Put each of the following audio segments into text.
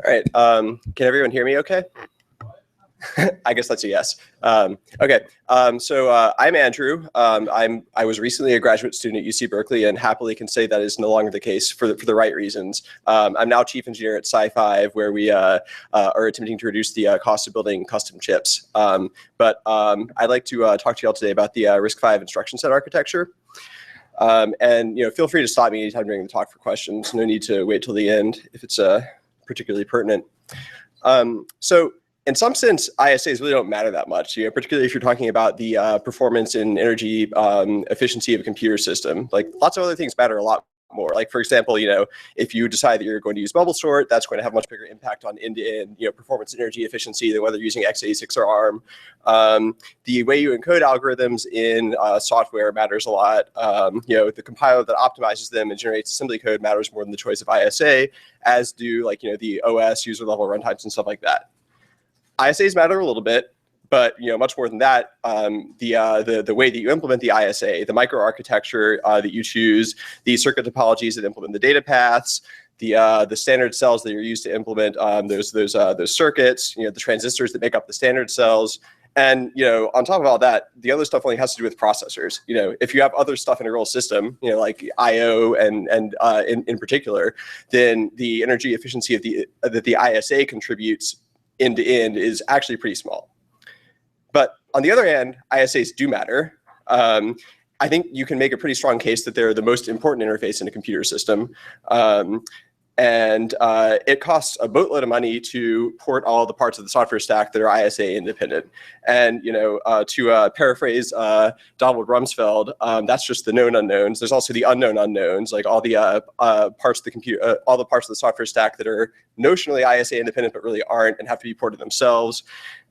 All right. Can everyone hear me okay? I guess that's a yes. Okay. So I'm Andrew. I was recently a graduate student at UC Berkeley and happily can say that is no longer the case for the right reasons. I'm now chief engineer at Sci5, where we are attempting to reduce the cost of building custom chips. But I'd like to talk to you all today about the RISC-V instruction set architecture. And feel free to stop me anytime during the talk for questions. No need to wait till the end if it's particularly pertinent. So in some sense, ISAs really don't matter that much, particularly if you're talking about the performance and energy efficiency of a computer system. Like lots of other things matter a lot more. Like for example, if you decide that you're going to use bubble sort, that's going to have a much bigger impact on end-to-end, performance and energy efficiency than whether you're using x86 or ARM. The way you encode algorithms in software matters a lot. The compiler that optimizes them and generates assembly code matters more than the choice of ISA, as do the OS, user level runtimes and stuff like that. ISAs matter a little bit, but much more than that, the way that you implement the ISA, the microarchitecture that you choose, the circuit topologies that implement the data paths, the standard cells that are used to implement those circuits, the transistors that make up the standard cells. And on top of all that, the other stuff only has to do with processors. If you have other stuff in a real system, like I/O and in particular, then the energy efficiency of that the ISA contributes end to end is actually pretty small. But on the other hand, ISAs do matter. I think you can make a pretty strong case that they're the most important interface in a computer system. And it costs a boatload of money to port all the parts of the software stack that are ISA independent. And to paraphrase Donald Rumsfeld, that's just the known unknowns. There's also the unknown unknowns, like all the parts of the computer, all the parts of the software stack that are notionally ISA independent but really aren't and have to be ported themselves.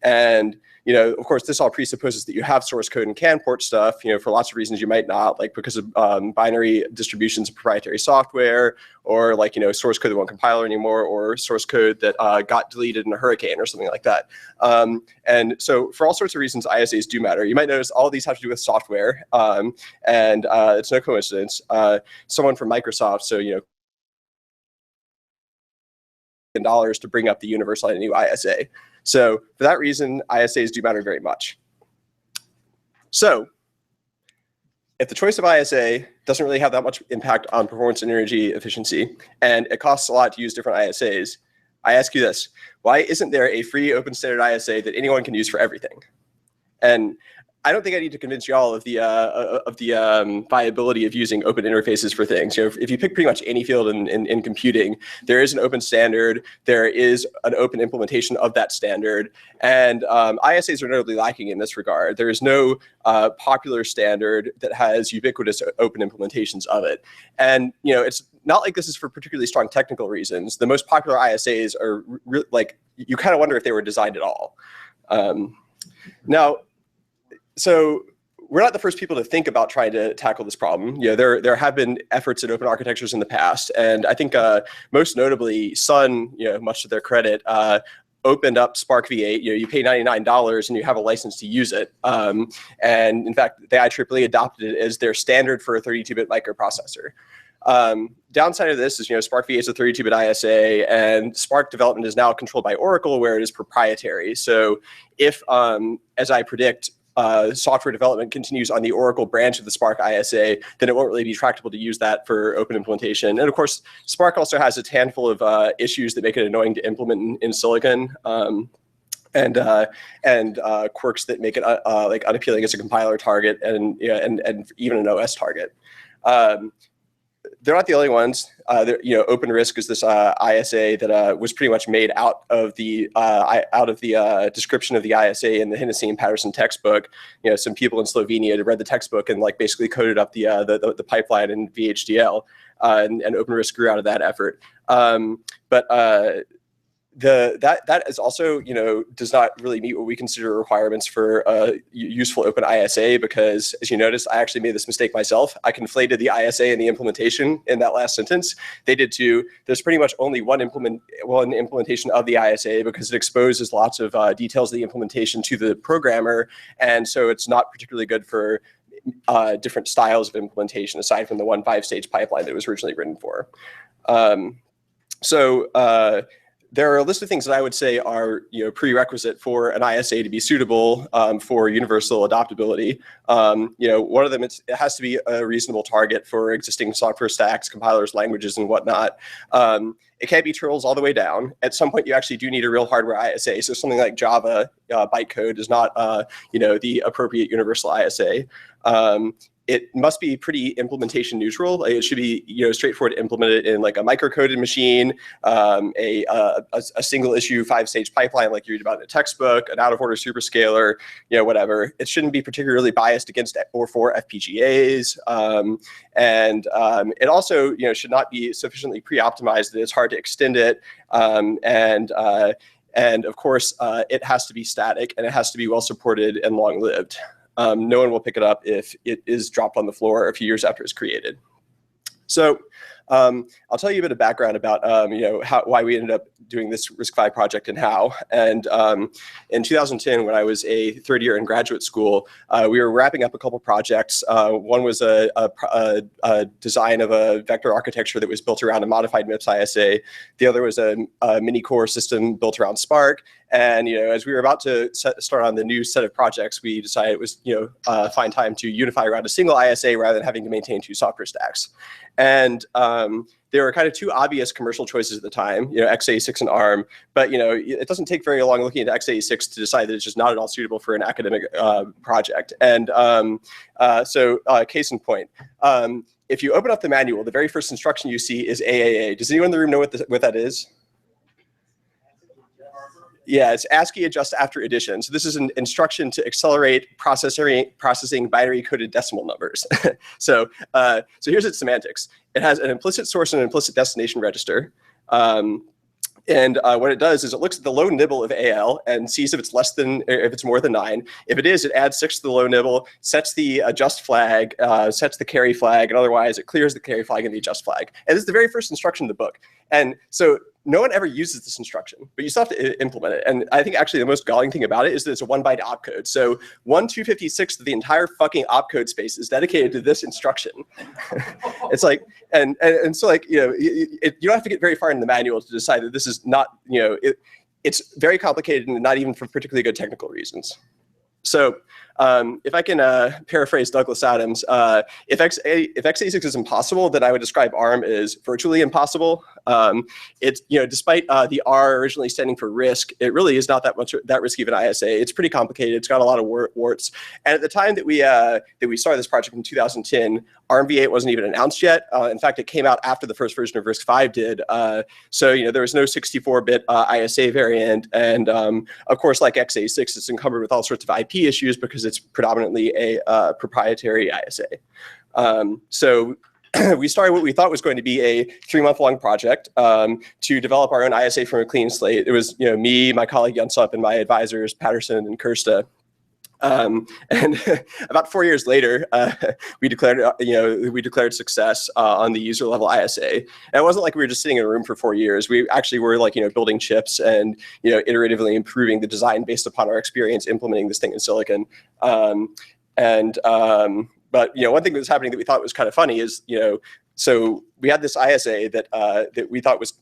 And of course, this all presupposes that you have source code and can port stuff. For lots of reasons you might not, like because of binary distributions of proprietary software, or source code that won't compile anymore, or source code that got deleted in a hurricane or something like that. And so for all sorts of reasons, ISAs do matter. You might notice all these have to do with software, and it's no coincidence. Someone from Microsoft, so dollars to bring up the universal identity ISA. So for that reason, ISAs do matter very much. So if the choice of ISA doesn't really have that much impact on performance and energy efficiency, and it costs a lot to use different ISAs, I ask you this: why isn't there a free open standard ISA that anyone can use for everything? And I don't think I need to convince you all of the viability of using open interfaces for things. If you pick pretty much any field in computing, there is an open standard, there is an open implementation of that standard, and ISAs are notably lacking in this regard. There is no popular standard that has ubiquitous open implementations of it. And it's not like this is for particularly strong technical reasons. The most popular ISAs are you kind of wonder if they were designed at all. So we're not the first people to think about trying to tackle this problem. There have been efforts at open architectures in the past, and I think most notably Sun, much to their credit, opened up Spark V8. You pay $99 and you have a license to use it. And in fact, the IEEE adopted it as their standard for a 32-bit microprocessor. Downside of this is, Spark V8 is a 32-bit ISA, and Spark development is now controlled by Oracle, where it is proprietary. So if, as I predict, software development continues on the Oracle branch of the Spark ISA, then it won't really be tractable to use that for open implementation. And of course, Spark also has a handful of issues that make it annoying to implement in Silicon, and quirks that make it unappealing as a compiler target and even an OS target. They're not the only ones. OpenRISC is this ISA that was pretty much made out of the description of the ISA in the Hennessy and Patterson textbook. Some people in Slovenia had read the textbook and basically coded up the pipeline in VHDL, and OpenRISC grew out of that effort. That is also, does not really meet what we consider requirements for a useful open ISA, because as you notice, I actually made this mistake myself. I conflated the ISA and the implementation in that last sentence. They did too. There's pretty much only one implementation of the ISA, because it exposes lots of details of the implementation to the programmer, and so it's not particularly good for different styles of implementation aside from the one 5-stage pipeline that it was originally written for. there are a list of things that I would say are prerequisite for an ISA to be suitable for universal adoptability. One of them, it has to be a reasonable target for existing software stacks, compilers, languages, and whatnot. It can't be turtles all the way down. At some point, you actually do need a real hardware ISA. So something like Java bytecode is not the appropriate universal ISA. It must be pretty implementation neutral. It should be straightforward to implement it in like a microcoded machine, a single issue 5-stage pipeline like you read about in a textbook, an out of order superscalar, whatever. It shouldn't be particularly biased against or for FPGAs, and it also should not be sufficiently pre-optimized that it's hard to extend it, and of course it has to be static and it has to be well supported and long lived. No one will pick it up if it is dropped on the floor a few years after it's created. So I'll tell you a bit of background about why we ended up doing this RISC-V project and how. And in 2010, when I was a third year in graduate school, we were wrapping up a couple projects. One was a design of a vector architecture that was built around a modified MIPS ISA. The other was a mini core system built around Spark. And as we were about to start on the new set of projects, we decided it was fine time to unify around a single ISA rather than having to maintain two software stacks. And there were kind of two obvious commercial choices at the time, x86 and ARM. But it doesn't take very long looking at x86 to decide that it's just not at all suitable for an academic project. And so case in point. If you open up the manual, the very first instruction you see is AAA. Does anyone in the room know what that is? Yeah, it's ASCII adjust after addition. So this is an instruction to accelerate processing binary coded decimal numbers. So here's its semantics. It has an implicit source and an implicit destination register. And what it does is it looks at the low nibble of AL and sees if it's more than 9. If it is, it adds 6 to the low nibble, sets the adjust flag, sets the carry flag, and otherwise it clears the carry flag and the adjust flag. And this is the very first instruction in the book. And so no one ever uses this instruction, but you still have to implement it. And I think actually the most galling thing about it is that it's a 1-byte opcode. So 1/256 of the entire fucking opcode space is dedicated to this instruction. It's like, and so like, you don't have to get very far in the manual to decide that this is not, it's very complicated and not even for particularly good technical reasons. So if I can paraphrase Douglas Adams, if x86 is impossible, then I would describe ARM as virtually impossible. It's despite the R originally standing for RISC, it really is not that risky of an ISA. It's pretty complicated. It's got a lot of warts. And at the time that we started this project in 2010, ARM v8 wasn't even announced yet. In fact, it came out after the first version of RISC-V did. So there was no 64-bit ISA variant, and of course, like x86, it's encumbered with all sorts of IP issues because it's predominantly a proprietary ISA. So we started what we thought was going to be a 3-month-long project to develop our own ISA from a clean slate. It was me, my colleague Jensop, and my advisors Patterson and Kirsta. And about 4 years later, we declared success on the user level ISA. And it wasn't like we were just sitting in a room for 4 years. We actually were like building chips and iteratively improving the design based upon our experience implementing this thing in silicon. But one thing that was happening that we thought was kind of funny is so we had this ISA that we thought was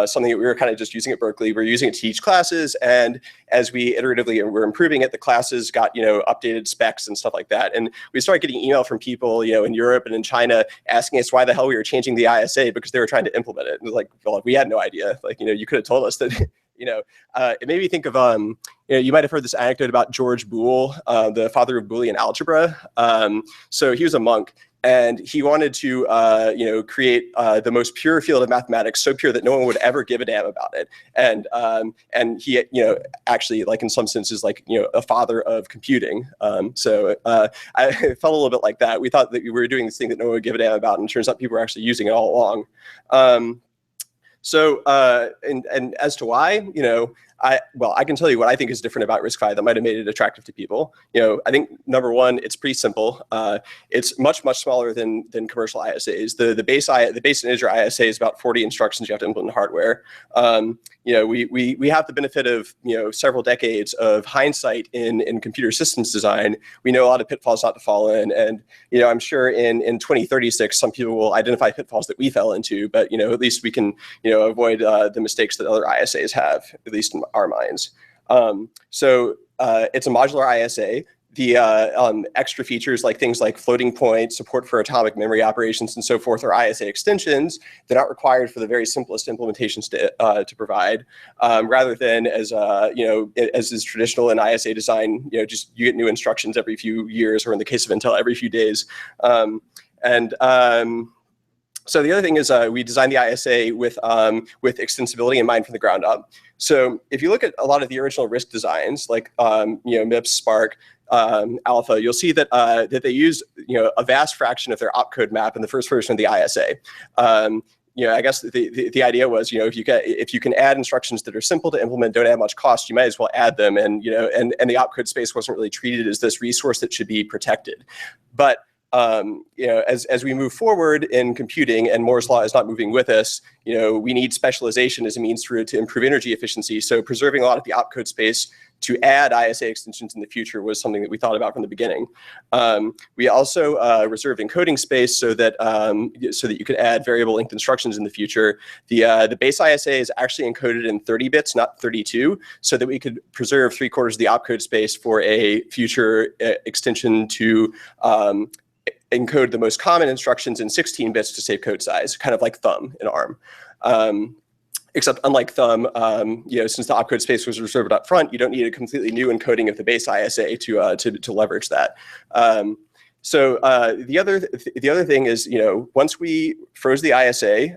something that we were kind of just using at Berkeley. We were using it to teach classes, and as we iteratively were improving it, the classes got updated specs and stuff like that. And we started getting email from people in Europe and in China asking us why the hell we were changing the ISA because they were trying to implement it. And it was like, well, we had no idea. Like you could have told us that. It made me think of you might have heard this anecdote about George Boole, the father of Boolean algebra. So he was a monk. And he wanted to, create the most pure field of mathematics, so pure that no one would ever give a damn about it. And he, actually, like in some senses, like a father of computing. So I felt a little bit like that. We thought that we were doing this thing that no one would give a damn about, and it turns out people were actually using it all along. So and as to why, I can tell you what I think is different about RISC-V that might have made it attractive to people. I think number one, it's pretty simple. It's much smaller than commercial ISAs. The base integer ISA is about 40 instructions you have to implement in hardware. We have the benefit of several decades of hindsight in computer systems design. We know a lot of pitfalls not to fall in, and I'm sure in 2036 some people will identify pitfalls that we fell into. But at least we can avoid the mistakes that other ISAs have, at least in our minds. So it's a modular ISA. The extra features like things like floating point, support for atomic memory operations, and so forth are ISA extensions. They're not required for the very simplest implementations to provide, rather than as as is traditional in ISA design. Just you get new instructions every few years, or in the case of Intel, every few days. So the other thing is we designed the ISA with extensibility in mind from the ground up. So if you look at a lot of the original RISC designs, like MIPS, Spark, Alpha, you'll see that that they used a vast fraction of their opcode map in the first version of the ISA. I guess the idea was, if you can add instructions that are simple to implement, don't add much cost, you might as well add them. And and the opcode space wasn't really treated as this resource that should be protected. But as we move forward in computing, and Moore's law is not moving with us, we need specialization as a means to improve energy efficiency. So preserving a lot of the opcode space to add ISA extensions in the future was something that we thought about from the beginning. We also reserved encoding space so that you could add variable length instructions in the future. The base ISA is actually encoded in 30 bits, not 32, so that we could preserve 3/4 of the opcode space for a future extension to encode the most common instructions in 16 bits to save code size, kind of like thumb in ARM. Except unlike thumb, since the opcode space was reserved up front, you don't need a completely new encoding of the base ISA to leverage that. So the other thing is, once we froze the ISA,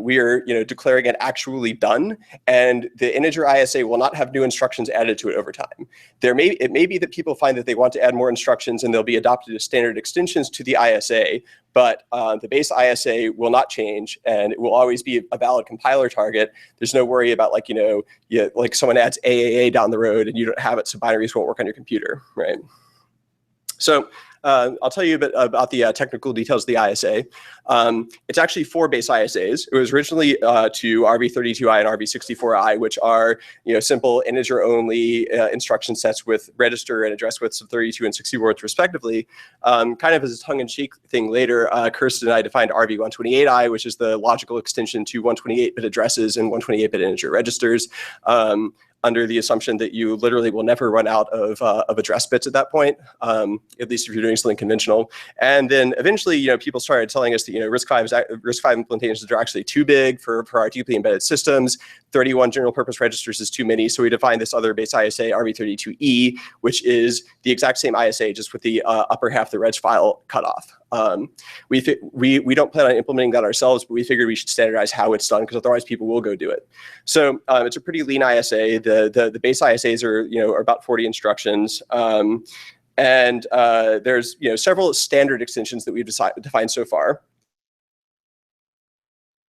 we are declaring it actually done, and the integer ISA will not have new instructions added to it over time. It may be that people find that they want to add more instructions, and they'll be adopted as standard extensions to the ISA, but the base ISA will not change, and it will always be a valid compiler target. There's no worry about like someone adds AAA down the road and you don't have it, so binaries won't work on your computer, right? So I'll tell you a bit about the technical details of the ISA. It's actually 4 base ISAs. It was originally to RV32I and RV64I, which are simple integer-only instruction sets with register and address widths of 32 and 64 words respectively. Kind of as a tongue-in-cheek thing later, Kirsten and I defined RV128I, which is the logical extension to 128-bit addresses and 128-bit integer registers, under the assumption that you literally will never run out of address bits at that point, at least if you're doing something conventional. And then eventually, people started telling us that RISC-V implementations are actually too big for our deeply embedded systems. 31 general purpose registers is too many, so we defined this other base ISA, RV32E, which is the exact same ISA, just with the upper half of the reg file cut off. We don't plan on implementing that ourselves, but we figured we should standardize how it's done, because otherwise people will go do it. So it's a pretty lean ISA. The base ISAs are about 40 instructions. And there's several standard extensions that we've defined so far.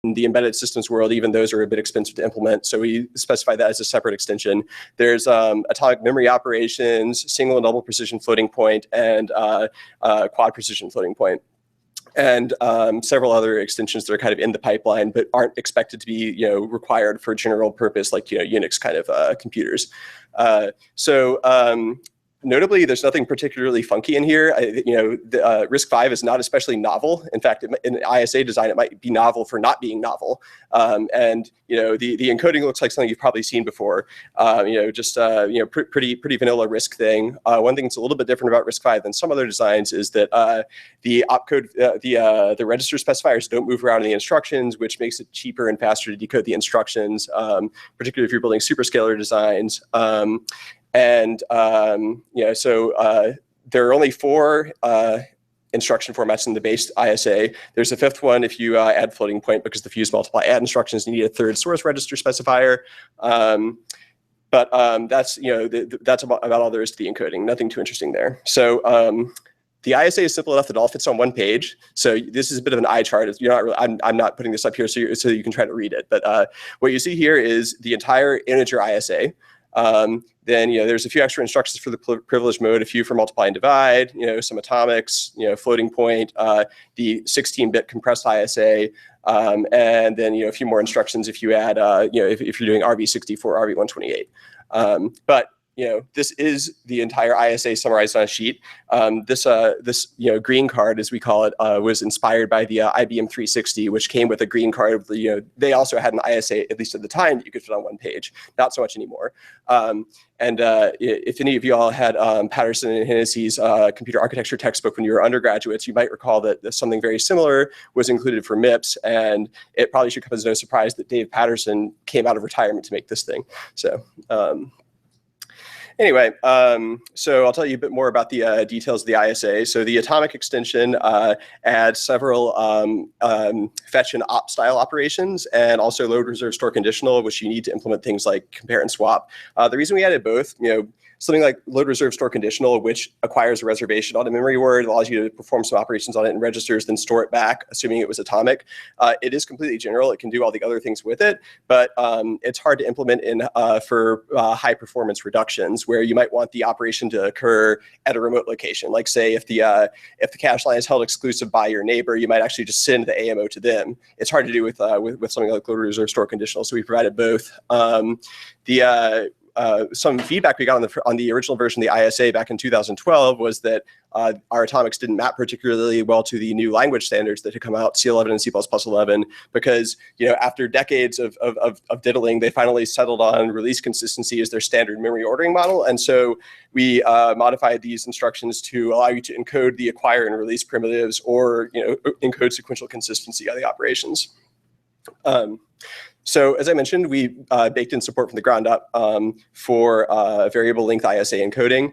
In the embedded systems world, even those are a bit expensive to implement, so we specify that as a separate extension. There's atomic memory operations, single and double precision floating point, and quad precision floating point, and several other extensions that are kind of in the pipeline but aren't expected to be required for general purpose like Unix kind of computers. Notably, there's nothing particularly funky in here. RISC-V is not especially novel. In fact, in ISA design, it might be novel for not being novel. The encoding looks like something you've probably seen before. Pretty vanilla RISC thing. One thing that's a little bit different about RISC-V than some other designs is that the opcode, the register specifiers don't move around in the instructions, which makes it cheaper and faster to decode the instructions, particularly if you're building superscalar designs. There are only 4 instruction formats in the base ISA. There's a 5th one if you add floating point, because the fuse multiply add instructions, you need a 3rd source register specifier. That's that's about all there is to the encoding. Nothing too interesting there. So the ISA is simple enough that it all fits on one page. So this is a bit of an eye chart. I'm not putting this up here so you can try to read it. But what you see here is the entire integer ISA. Then there's a few extra instructions for the privileged mode, a few for multiply and divide, some atomics, floating point, the 16-bit compressed ISA, and then a few more instructions if you add if you're doing RV64, RV128. But this is the entire ISA summarized on a sheet. This green card, as we call it, was inspired by the IBM 360, which came with a green card. They also had an ISA, at least at the time, that you could fit on one page. Not so much anymore. If any of you all had Patterson and Hennessy's computer architecture textbook when you were undergraduates, you might recall that something very similar was included for MIPS, and it probably should come as no surprise that Dave Patterson came out of retirement to make this thing. So. Anyway, so I'll tell you a bit more about the details of the ISA. So the atomic extension adds several fetch and op style operations, and also load, reserve, store conditional, which you need to implement things like compare and swap. The reason we added both, something like load, reserve, store conditional, which acquires a reservation on a memory word, allows you to perform some operations on it in registers, then store it back, assuming it was atomic. It is completely general. It can do all the other things with it, but it's hard to implement for high performance reductions, where you might want the operation to occur at a remote location. Like, say, if the cache line is held exclusive by your neighbor, you might actually just send the AMO to them. It's hard to do with something like load, reserve, store conditional. So we provided both. Some feedback we got on the original version of the ISA back in 2012 was that our atomics didn't map particularly well to the new language standards that had come out, C11 and C++11, because after decades of diddling, they finally settled on release consistency as their standard memory ordering model. And so we modified these instructions to allow you to encode the acquire and release primitives, or encode sequential consistency of the operations. So as I mentioned, we baked in support from the ground up for variable length ISA encoding.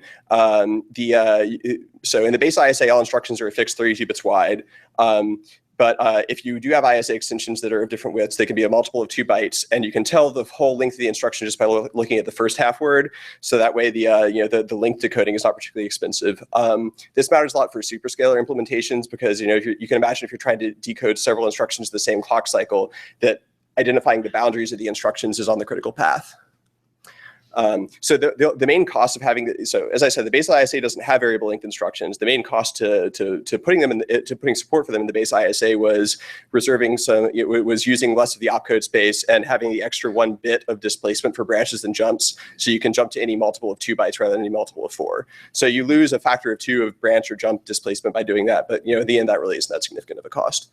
So in the base ISA, all instructions are a fixed 32 bits wide. But if you do have ISA extensions that are of different widths, they can be a multiple of 2 bytes, and you can tell the whole length of the instruction just by looking at the first half word. So that way, the length decoding is not particularly expensive. This matters a lot for superscalar implementations, because you can imagine if you're trying to decode several instructions the same clock cycle, that identifying the boundaries of the instructions is on the critical path. So the main cost of having, so as I said, the base ISA doesn't have variable length instructions. The main cost to putting support for them in the base ISA was reserving was using less of the opcode space and having the extra 1 bit of displacement for branches and jumps, so you can jump to any multiple of 2 bytes rather than any multiple of 4. So you lose a factor of 2 of branch or jump displacement by doing that, but in the end that really isn't that significant of a cost.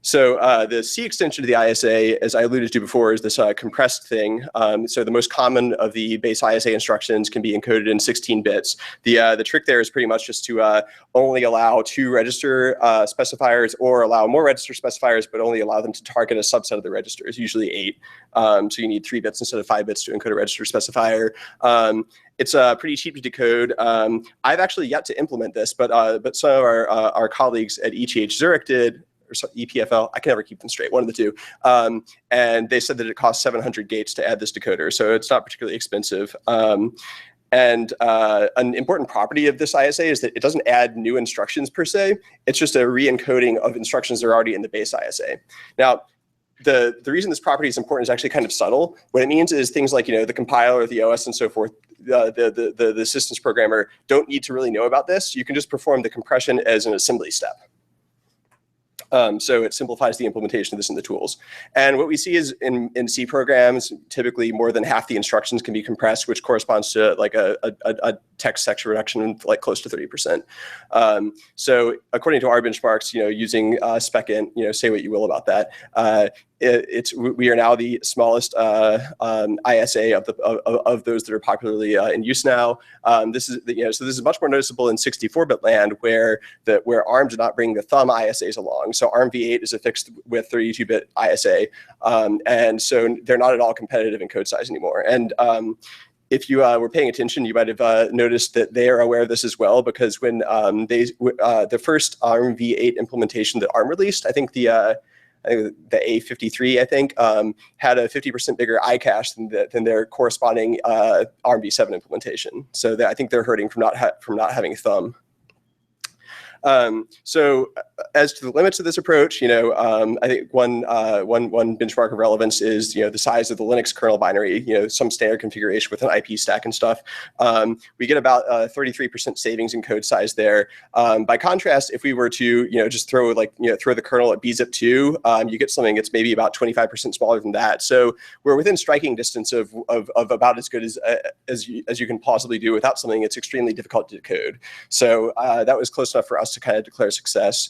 So the C extension of the ISA, as I alluded to before, is this compressed thing. So the most common of the base ISA instructions can be encoded in 16 bits. The trick there is pretty much just to only allow 2 register specifiers, or allow more register specifiers, but only allow them to target a subset of the registers, usually 8. So you need 3 bits instead of 5 bits to encode a register specifier. It's pretty cheap to decode. I've actually yet to implement this, but some of our colleagues at ETH Zurich did, or EPFL, I can never keep them straight, one of the two. And they said that it costs 700 gates to add this decoder, so it's not particularly expensive. And an important property of this ISA is that it doesn't add new instructions per se. It's just a re-encoding of instructions that are already in the base ISA. Now, the reason this property is important is actually kind of subtle. What it means is things like the compiler, the OS, and so forth, the systems programmer don't need to really know about this. You can just perform the compression as an assembly step. So it simplifies the implementation of this in the tools. And what we see is in C programs, typically more than half the instructions can be compressed, which corresponds to like a text section reduction like close to 30%. So according to our benchmarks, using SpecInt, say what you will about that, we are now the smallest ISA of those that are popularly in use now. This is much more noticeable in 64-bit land, where ARM did not bring the thumb ISAs along. So ARM v8 is a fixed width 32-bit ISA, and so they're not at all competitive in code size anymore. And if you were paying attention, you might have noticed that they are aware of this as well, because when the first ARM v8 implementation that ARM released, I think the A53, had a 50% bigger iCache than their corresponding ARM v7 implementation. So I think they're hurting from not having thumb. So as to the limits of this approach, I think one benchmark of relevance is, the size of the Linux kernel binary, some standard configuration with an IP stack and stuff. We get about 33% savings in code size there. By contrast, if we were to, just throw the kernel at bzip2, you get something that's maybe about 25% smaller than that. So we're within striking distance of about as good as you can possibly do without something that's extremely difficult to decode. So that was close enough for us to kind of declare success.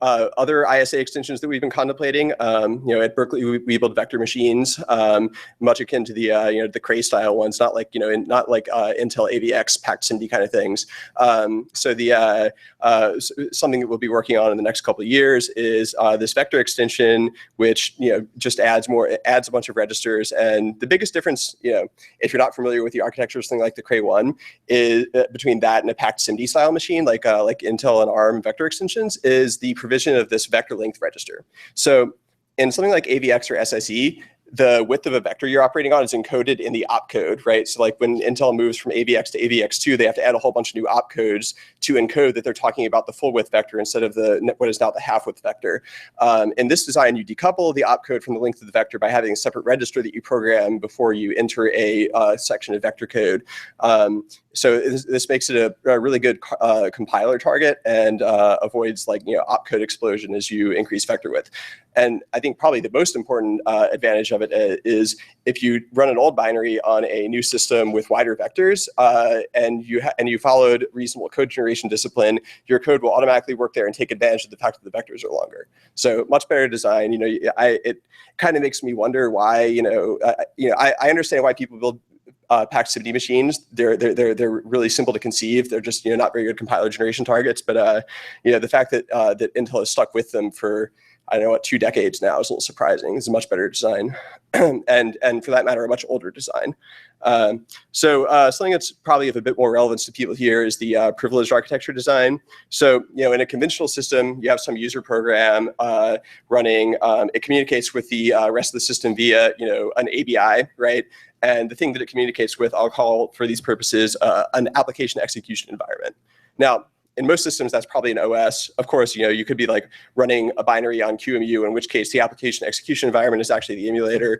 Other ISA extensions that we've been contemplating, at Berkeley we build vector machines, much akin to the Cray style ones, not like Intel AVX packed SIMD kind of things. Something that we'll be working on in the next couple of years is this vector extension, which just adds a bunch of registers. And the biggest difference, if you're not familiar with the architecture of something like the Cray one, is between that and a packed SIMD style machine like Intel and ARM vector extensions, is the provision of this vector length register. So in something like AVX or SSE, the width of a vector you're operating on is encoded in the opcode, right? So like when Intel moves from AVX to AVX2, they have to add a whole bunch of new opcodes to encode that they're talking about the full width vector instead of what is now the half width vector. In this design, you decouple the opcode from the length of the vector by having a separate register that you program before you enter a section of vector code. So this makes it a really good compiler target and avoids opcode explosion as you increase vector width. And I think probably the most important advantage of it is if you run an old binary on a new system with wider vectors and you followed reasonable code generation discipline, your code will automatically work there and take advantage of the fact that the vectors are longer. So much better design. It kind of makes me wonder why. I understand why people build packed SIMD machines. They're really simple to conceive. They're just not very good compiler generation targets. But the fact that Intel has stuck with them for 2 decades now is a little surprising. It's a much better design, and for that matter, a much older design. Something that's probably of a bit more relevance to people here is the privileged architecture design. So in a conventional system, you have some user program running. It communicates with the rest of the system via an ABI, right? And the thing that it communicates with, I'll call for these purposes an application execution environment. Now, in most systems, that's probably an OS. Of course, you could be running a binary on QEMU, in which case the application execution environment is actually the emulator.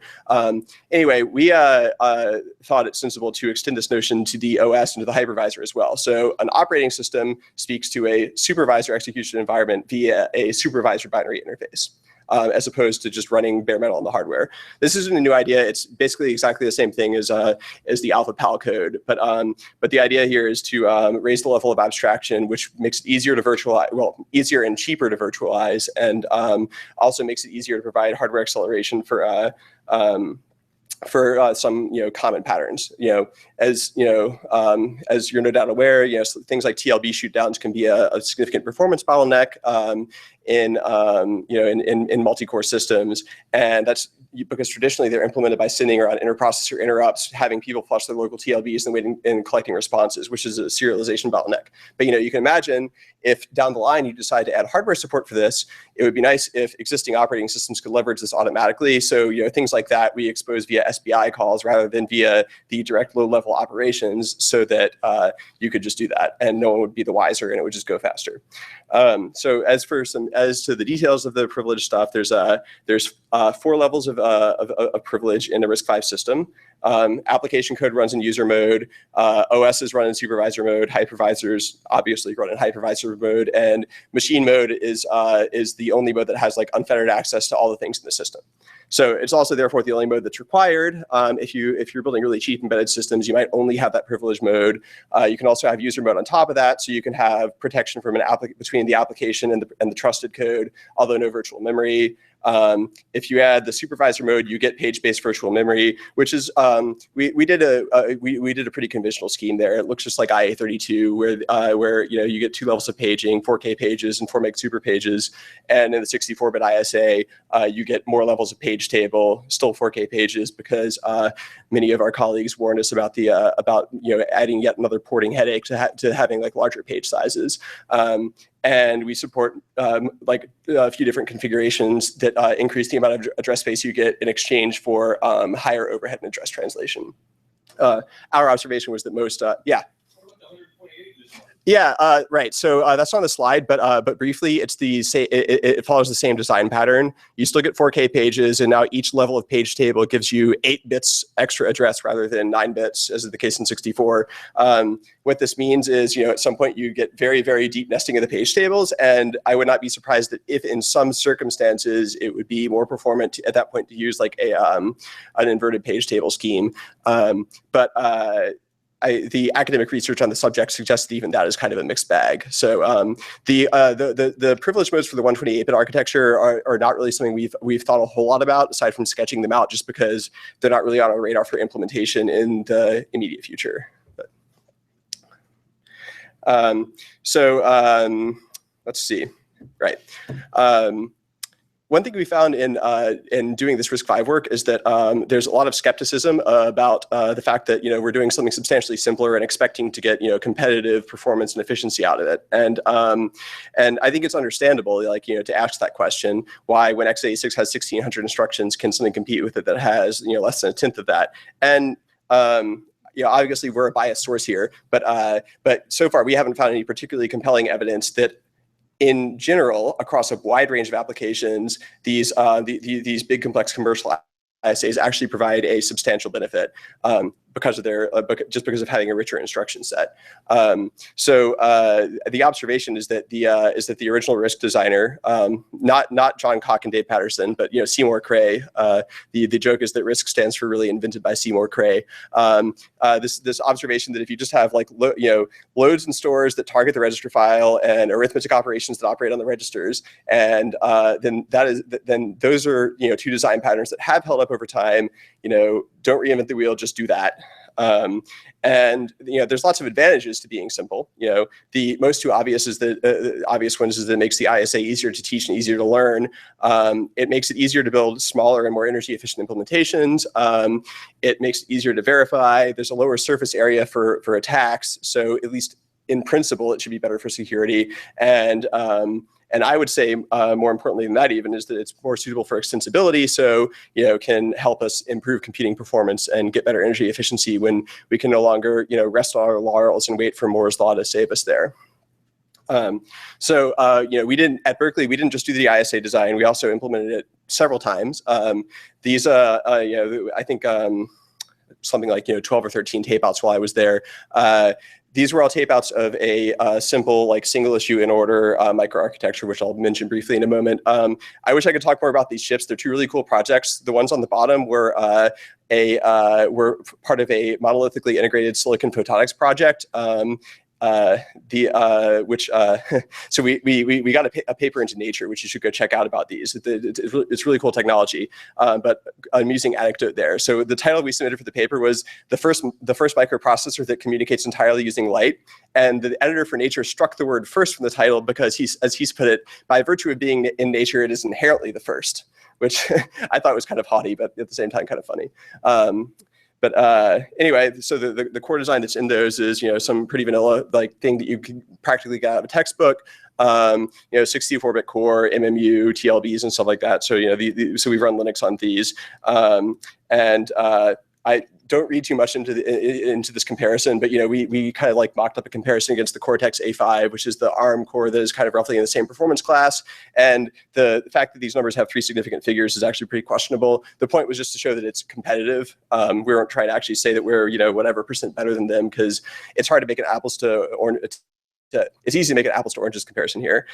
Anyway, we thought it sensible to extend this notion to the OS and to the hypervisor as well. So an operating system speaks to a supervisor execution environment via a supervisor binary interface. As opposed to just running bare metal on the hardware. This isn't a new idea. It's basically exactly the same thing as the alpha PAL code. But the idea here is to raise the level of abstraction, which makes it easier to virtualize, easier and cheaper to virtualize, and also makes it easier to provide hardware acceleration for some common patterns. As you're no doubt aware, things like TLB shootdowns can be a significant performance bottleneck in multi-core systems, and that's because traditionally they're implemented by sending around interprocessor interrupts, having people flush their local TLBs and waiting and collecting responses, which is a serialization bottleneck. But you can imagine if down the line you decide to add hardware support for this, it would be nice if existing operating systems could leverage this automatically. So things like that we expose via SBI calls rather than via the direct low-level operations, so that you could just do that and no one would be the wiser and it would just go faster. So as to the details of the privilege stuff, there's 4 levels of privilege in a RISC-V system. Application code runs in user mode, OSs run in supervisor mode, hypervisors obviously run in hypervisor mode, and machine mode is the only mode that has unfettered access to all the things in the system. So it's also therefore the only mode that's required. If you're building really cheap embedded systems, you might only have that privilege mode. You can also have user mode on top of that, so you can have protection from between the application and the trusted code, although no virtual memory. If you add the supervisor mode, you get page-based virtual memory, which is we did a pretty conventional scheme there. It looks just like IA32, where you get 2 levels of paging, 4K pages and 4 meg super pages, and in the 64-bit ISA, you get more levels of page table, still 4K pages, because many of our colleagues warned us about adding yet another porting headache to having larger page sizes. And we support a few different configurations that increase the amount of address space you get in exchange for higher overhead and address translation. Our observation was that most, Yeah, right. So that's on the slide, but briefly, it's the it follows the same design pattern. You still get 4K pages, and now each level of page table gives you 8 bits extra address rather than 9 bits, as is the case in 64. What this means is, at some point you get very, very deep nesting of the page tables, and I would not be surprised that if in some circumstances it would be more performant at that point to use like an inverted page table scheme. The academic research on the subject suggests that even that is kind of a mixed bag. So the privilege modes for the 128-bit architecture are not really something we've thought a whole lot about, aside from sketching them out, just because they're not really on our radar for implementation in the immediate future. Let's see. Right. One thing we found in doing this RISC-V work is that there's a lot of skepticism about the fact that we're doing something substantially simpler and expecting to get competitive performance and efficiency out of it. And I think it's understandable, to ask that question: why, when x86 has 1,600 instructions, can something compete with it that has less than a tenth of that? And obviously we're a biased source here, but so far we haven't found any particularly compelling evidence that, in general, across a wide range of applications, these big complex commercial ISAs actually provide a substantial benefit because of just because of having a richer instruction set. The observation is that the original RISC designer, not John Cock and Dave Patterson, but Seymour Cray. The joke is that RISC stands for really invented by Seymour Cray. This observation that if you just have loads and stores that target the register file and arithmetic operations that operate on the registers, and then those are two design patterns that have held up over time. Don't reinvent the wheel, just do that. There's lots of advantages to being simple. The most two obvious is obvious ones is that it makes the ISA easier to teach and easier to learn. It makes it easier to build smaller and more energy efficient implementations. It makes it easier to verify. There's a lower surface area for attacks. So at least in principle, it should be better for security. And I would say, more importantly than that even, is that it's more suitable for extensibility, so can help us improve computing performance and get better energy efficiency when we can no longer rest on our laurels and wait for Moore's law to save us there. We didn't at Berkeley. We didn't just do the ISA design. We also implemented it several times. I think something like 12 or 13 tape outs while I was there. These were all tape outs of a simple single issue in order microarchitecture, which I'll mention briefly in a moment. I wish I could talk more about these chips. They're two really cool projects. The ones on the bottom were part of a monolithically integrated silicon photonics project. So we got a paper into Nature, which you should go check out about these. It's really cool technology, but amusing anecdote there. So the title we submitted for the paper was the first microprocessor that communicates entirely using light. And the editor for Nature struck the word "first" from the title because as he's put it, by virtue of being in Nature, it is inherently the first, which I thought was kind of haughty, but at the same time kind of funny. Anyway, so the core design that's in those is some pretty vanilla thing that you can practically get out of a textbook. 64-bit core, MMU, TLBs, and stuff like that. So so we run Linux on these, I don't read too much into this comparison, but we kind of mocked up a comparison against the Cortex A5, which is the ARM core that is kind of roughly in the same performance class. And the fact that these numbers have 3 significant figures is actually pretty questionable. The point was just to show that it's competitive. We weren't trying to actually say that we're whatever % better than them, because it's hard to make an apples to oranges. It's easy to make an apples to oranges comparison here.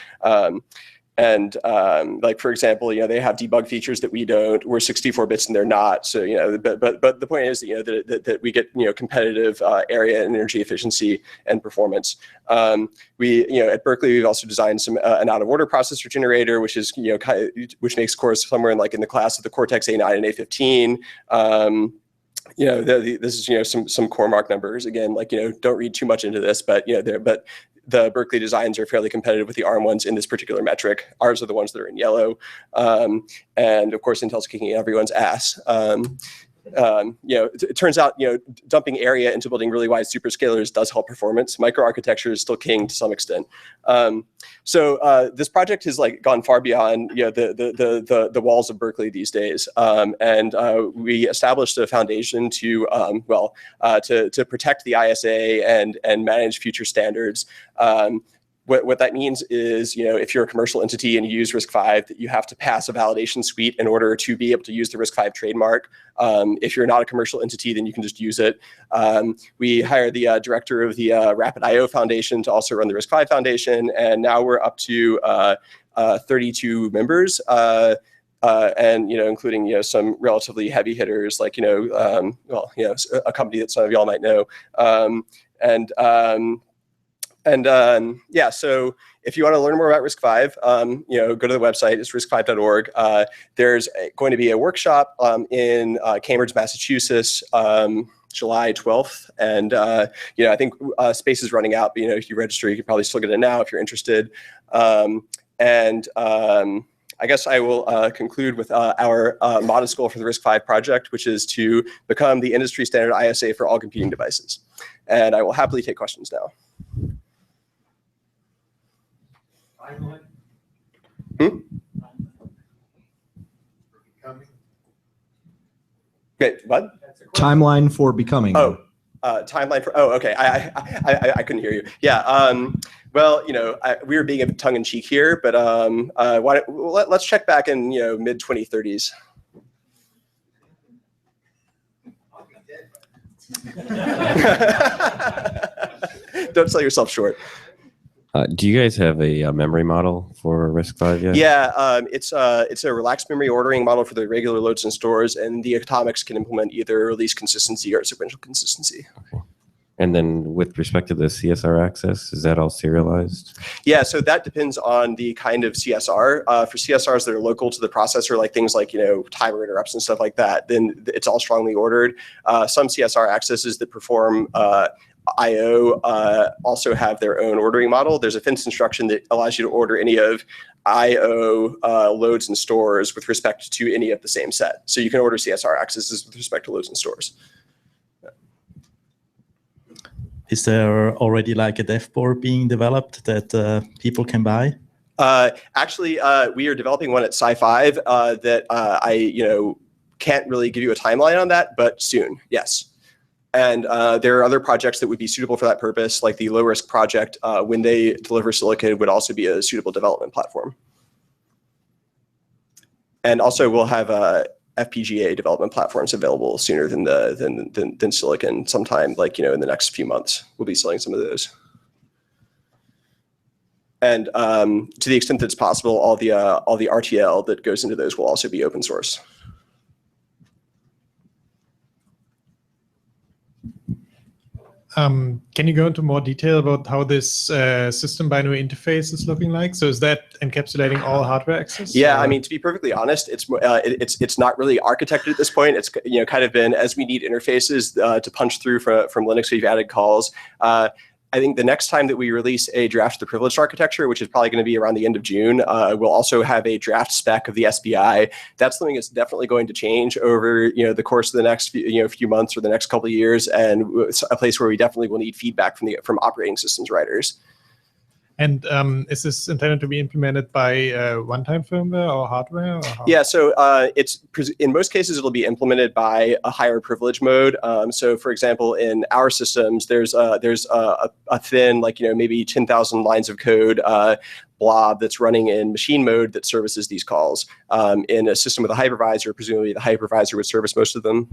For example, they have debug features that we don't. We're 64 bits and they're not. So but the point is that we get competitive area and energy efficiency and performance. At Berkeley we've also designed an out of order processor generator, which is which makes cores somewhere in the class of the Cortex A9 and A15. This is some core mark numbers again. Don't read too much into this, but the Berkeley designs are fairly competitive with the ARM ones in this particular metric. Ours are the ones that are in yellow, and of course Intel's kicking everyone's ass. it turns out, dumping area into building really wide superscalars does help performance. Microarchitecture is still king to some extent. So this project has gone far beyond the walls of Berkeley these days, and we established a foundation to to protect the ISA and manage future standards. What that means is, if you're a commercial entity and you use RISC-V, that you have to pass a validation suite in order to be able to use the RISC-V trademark. If you're not a commercial entity, then you can just use it. We hired the director of the Rapid IO Foundation to also run the RISC-V Foundation, and now we're up to 32 members, and including some relatively heavy hitters like a company that some of y'all might know, so if you want to learn more about RISC-V, go to the website. It's RISC-V.org. There's going to be a workshop in Cambridge, Massachusetts, July 12th. And, I think space is running out, but, if you register, you can probably still get it now if you're interested. I guess I will conclude with our modest goal for the RISC-V project, which is to become the industry standard ISA for all computing devices. And I will happily take questions now. Okay, what? Timeline for becoming. Oh, timeline for. Oh, okay. I couldn't hear you. Yeah. We were being a bit tongue-in-cheek here, but let's check back in mid 2030s. Don't sell yourself short. Do you guys have a memory model for RISC-V yet? Yeah, it's a relaxed memory ordering model for the regular loads and stores, and the atomics can implement either release consistency or sequential consistency. Okay. And then with respect to the CSR access, is that all serialized? Yeah, so that depends on the kind of CSR. For CSRs that are local to the processor, like things like timer interrupts and stuff like that, then it's all strongly ordered. Some CSR accesses that perform IO also have their own ordering model. There's a fence instruction that allows you to order any of IO loads and stores with respect to any of the same set. So you can order CSR accesses with respect to loads and stores. Is there already a dev board being developed that people can buy? Actually, we are developing one at Sci-5 that I can't really give you a timeline on that, but soon, yes. And there are other projects that would be suitable for that purpose, like the low-risk project, when they deliver silicon, would also be a suitable development platform. And also, we'll have FPGA development platforms available sooner than silicon. Sometime, in the next few months, we'll be selling some of those. And to the extent that it's possible, all the RTL that goes into those will also be open source. Can you go into more detail about how this system binary interface is looking like? So is that encapsulating all hardware access? Yeah, I mean, to be perfectly honest, it's not really architected at this point. It's kind of been as we need interfaces to punch through from Linux. We've added calls. I think the next time that we release a draft of the privileged architecture, which is probably going to be around the end of June, we'll also have a draft spec of the SBI. That's something that's definitely going to change over the course of the next few months or the next couple of years, and a place where we definitely will need feedback from operating systems writers. And is this intended to be implemented by one-time firmware or hardware? Or yeah, so in most cases it'll be implemented by a higher privilege mode. So, for example, in our systems, there's a thin, maybe 10,000 lines of code blob that's running in machine mode that services these calls. In a system with a hypervisor, presumably the hypervisor would service most of them.